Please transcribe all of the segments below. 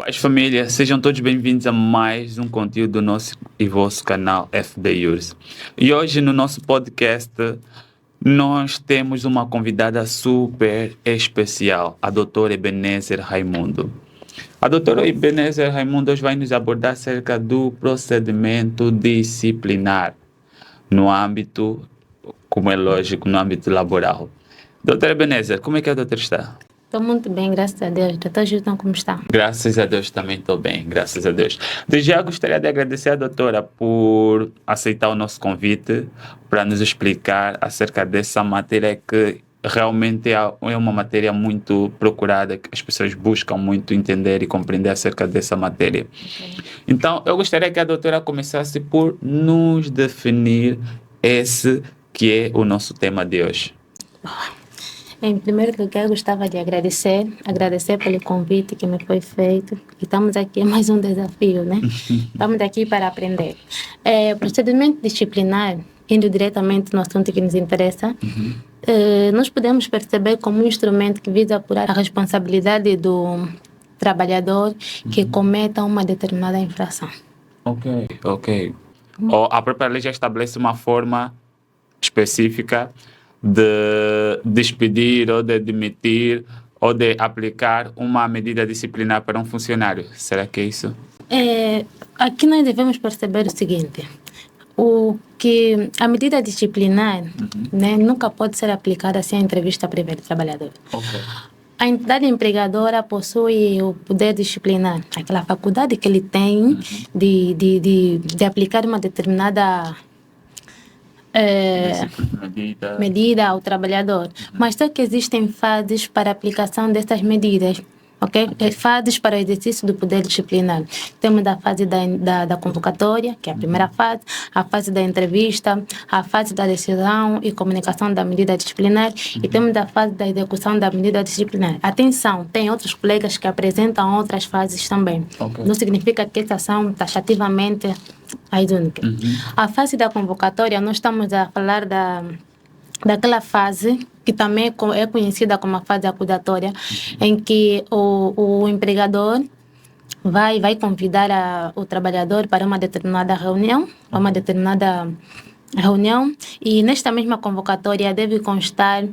Paz família, sejam todos bem-vindos a mais um conteúdo do nosso e vosso canal FBURS. E hoje no nosso podcast nós temos uma convidada super especial, a doutora Ebenezer Raimundo. A doutora Ebenezer Raimundo hoje vai nos abordar acerca do procedimento disciplinar no âmbito, como é lógico, no âmbito laboral. Doutora Ebenezer, como é que a doutora está? Estou muito bem, graças a Deus. Doutor Gilton, como está? Graças a Deus também estou bem, graças a Deus. Desde já gostaria de agradecer à doutora por aceitar o nosso convite para nos explicar acerca dessa matéria que realmente é uma matéria muito procurada, que as pessoas buscam muito entender e compreender acerca dessa matéria. Okay. Então, eu gostaria que a doutora começasse por nos definir esse que é o nosso tema de hoje. Em primeiro lugar, eu gostava de agradecer pelo convite que me foi feito. E estamos aqui, é mais um desafio, né? Estamos aqui para aprender. Procedimento disciplinar, indo diretamente no assunto que nos interessa, nós podemos perceber como um instrumento que visa apurar a responsabilidade do trabalhador que cometa uma determinada infração. Ok. Ou a própria lei já estabelece uma forma específica de despedir ou de demitir ou de aplicar uma medida disciplinar para um funcionário. Será que é isso? Aqui nós devemos perceber o seguinte, que a medida disciplinar né, nunca pode ser aplicada sem a entrevista prévia do trabalhador. Okay. A entidade empregadora possui o poder disciplinar, aquela faculdade que ele tem de aplicar uma determinada medida ao trabalhador. Mas só que existem fases para a aplicação dessas medidas. Okay? Fases para o exercício do poder disciplinar. Temos a fase da convocatória, que é a primeira fase, a fase da entrevista, a fase da decisão e comunicação da medida disciplinar e temos a fase da execução da medida disciplinar. Atenção, tem outros colegas que apresentam outras fases também. Okay. Não significa que essas são taxativamente as únicas. A fase da convocatória, nós estamos a falar daquela fase que também é conhecida como a fase acusatória, em que o empregador vai convidar o trabalhador para uma determinada reunião, e nesta mesma convocatória deve constar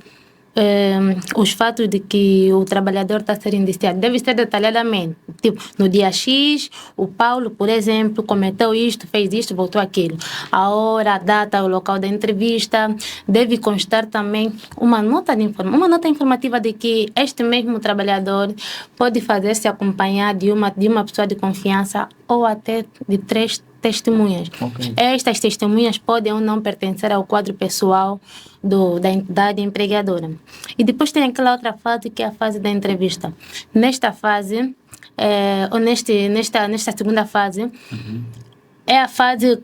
os fatos de que o trabalhador está a ser indiciado. Deve ser detalhadamente. Tipo, no dia X, o Paulo, por exemplo, cometeu isto, fez isto, voltou aquilo. A hora, a data, o local da entrevista. Deve constar também uma nota informativa de que este mesmo trabalhador pode fazer-se acompanhar de uma pessoa de confiança ou até de 3 testemunhas. Okay. Estas testemunhas podem ou não pertencer ao quadro pessoal da entidade empregadora. E depois tem aquela outra fase que é a fase da entrevista. Nesta fase, nesta segunda fase, é a fase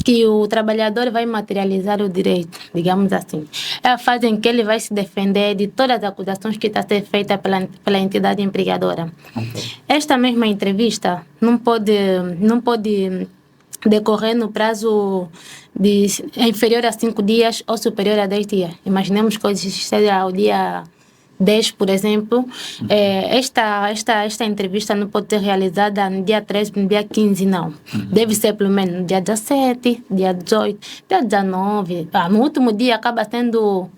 que o trabalhador vai materializar o direito, digamos assim. É a fase em que ele vai se defender de todas as acusações que está a ser feita pela entidade empregadora. Okay. Esta mesma entrevista não pode decorrer no prazo inferior a 5 dias ou superior a 10 dias. Imaginemos que hoje seja ao dia 10, por exemplo. Esta entrevista não pode ser realizada no dia 13, no dia 15, não. Deve ser pelo menos no dia 17, dia 18, dia 19. No último dia acaba sendo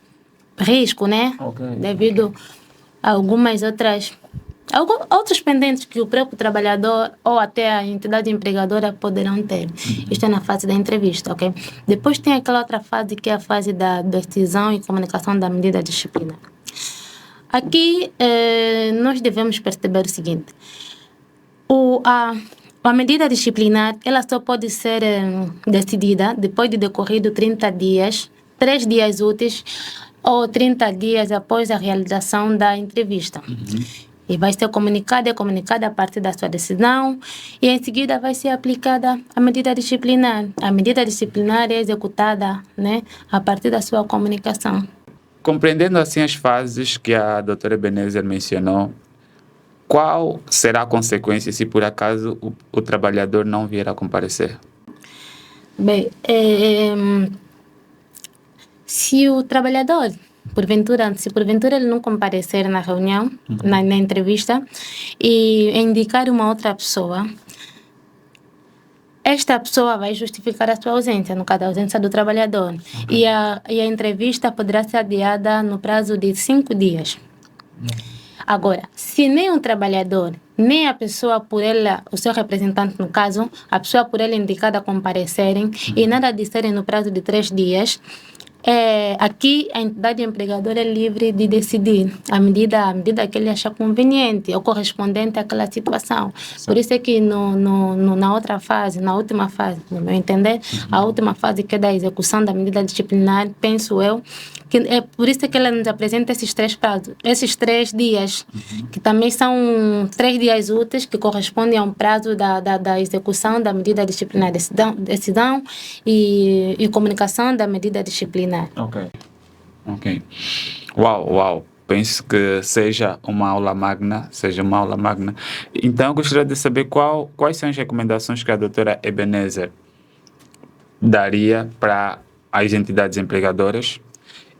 risco, né? Okay. Devido a algumas outros pendentes que o próprio trabalhador ou até a entidade empregadora poderão ter. Isto é na fase da entrevista, ok? Depois tem aquela outra fase que é a fase da decisão e comunicação da medida disciplinar. Aqui nós devemos perceber o seguinte: a medida disciplinar ela só pode ser decidida depois de decorrido 30 dias, 3 dias úteis ou 30 dias após a realização da entrevista. E vai ser comunicada a partir da sua decisão e em seguida vai ser aplicada a medida disciplinar. A medida disciplinar é executada, né, a partir da sua comunicação. Compreendendo assim as fases que a doutora Ebenezer mencionou, qual será a consequência se por acaso o trabalhador não vier a comparecer? Bem, se o trabalhador se porventura ele não comparecer na reunião, na entrevista, e indicar uma outra pessoa, esta pessoa vai justificar a sua ausência, no caso, a ausência do trabalhador. E a entrevista poderá ser adiada no prazo de 5 dias. Agora, se nem o trabalhador, nem a pessoa por ela, o seu representante no caso, a pessoa por ela indicada comparecerem e nada disserem no prazo de 3 dias, aqui a entidade empregadora é livre de decidir à medida que ele achar conveniente ou correspondente àquela situação. Por isso é que na outra fase, na última fase, no meu entender, a última fase que é da execução da medida disciplinar, penso eu, que é por isso que ela nos apresenta esses 3 prazos, esses 3 dias, que também são 3 dias úteis, que correspondem a um prazo da execução da medida disciplinar, decisão e comunicação da medida disciplinar. Ok. Uau. Penso que seja uma aula magna. Então, eu gostaria de saber quais são as recomendações que a doutora Ebenezer daria para as entidades empregadoras.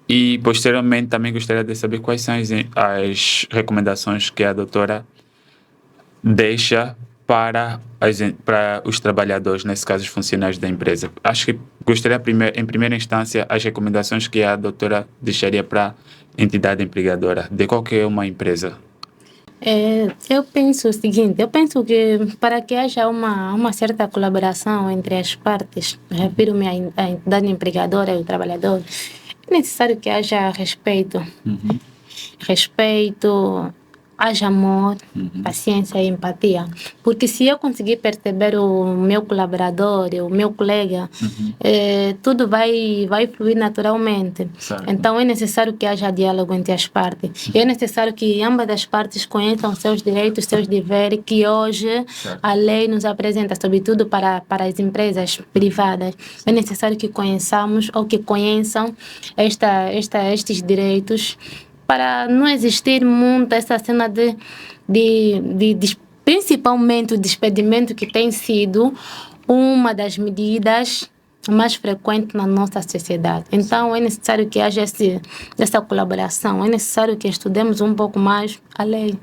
E, posteriormente, também gostaria de saber quais são as recomendações que a doutora deixa para os trabalhadores, nesse caso, os funcionários da empresa. Acho que gostaria, em primeira instância, as recomendações que a doutora deixaria para a entidade empregadora de qualquer uma empresa. Eu penso o seguinte, que para que haja uma certa colaboração entre as partes, refiro-me à entidade empregadora e o trabalhador, é necessário que haja respeito, haja amor, paciência e empatia. Porque se eu conseguir perceber o meu colaborador, o meu colega, tudo vai fluir naturalmente. Certo. Então é necessário que haja diálogo entre as partes. E é necessário que ambas as partes conheçam seus direitos, seus deveres, que hoje a lei nos apresenta, sobretudo para as empresas privadas. É necessário que conheçamos ou que conheçam estes direitos, para não existir muito essa cena de principalmente o despedimento, que tem sido uma das medidas mais frequentes na nossa sociedade. Então é necessário que haja essa colaboração, é necessário que estudemos um pouco mais a lei.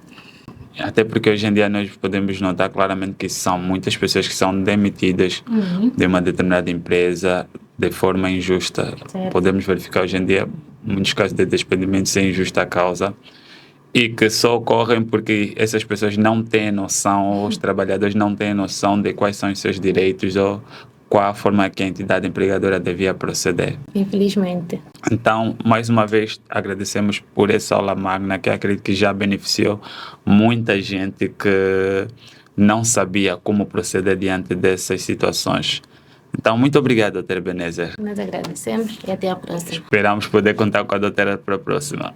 Até porque hoje em dia nós podemos notar claramente que são muitas pessoas que são demitidas de uma determinada empresa de forma injusta. Certo. Podemos verificar hoje em dia muitos casos de despedimento sem justa causa e que só ocorrem porque essas pessoas não têm noção, os trabalhadores não têm noção de quais são os seus direitos ou qual a forma que a entidade empregadora devia proceder. Infelizmente. Então, mais uma vez, agradecemos por essa aula magna, que acredito que já beneficiou muita gente que não sabia como proceder diante dessas situações. Então, muito obrigado, doutora Ebenezer. Nós agradecemos e até a próxima. Esperamos poder contar com a doutora para a próxima.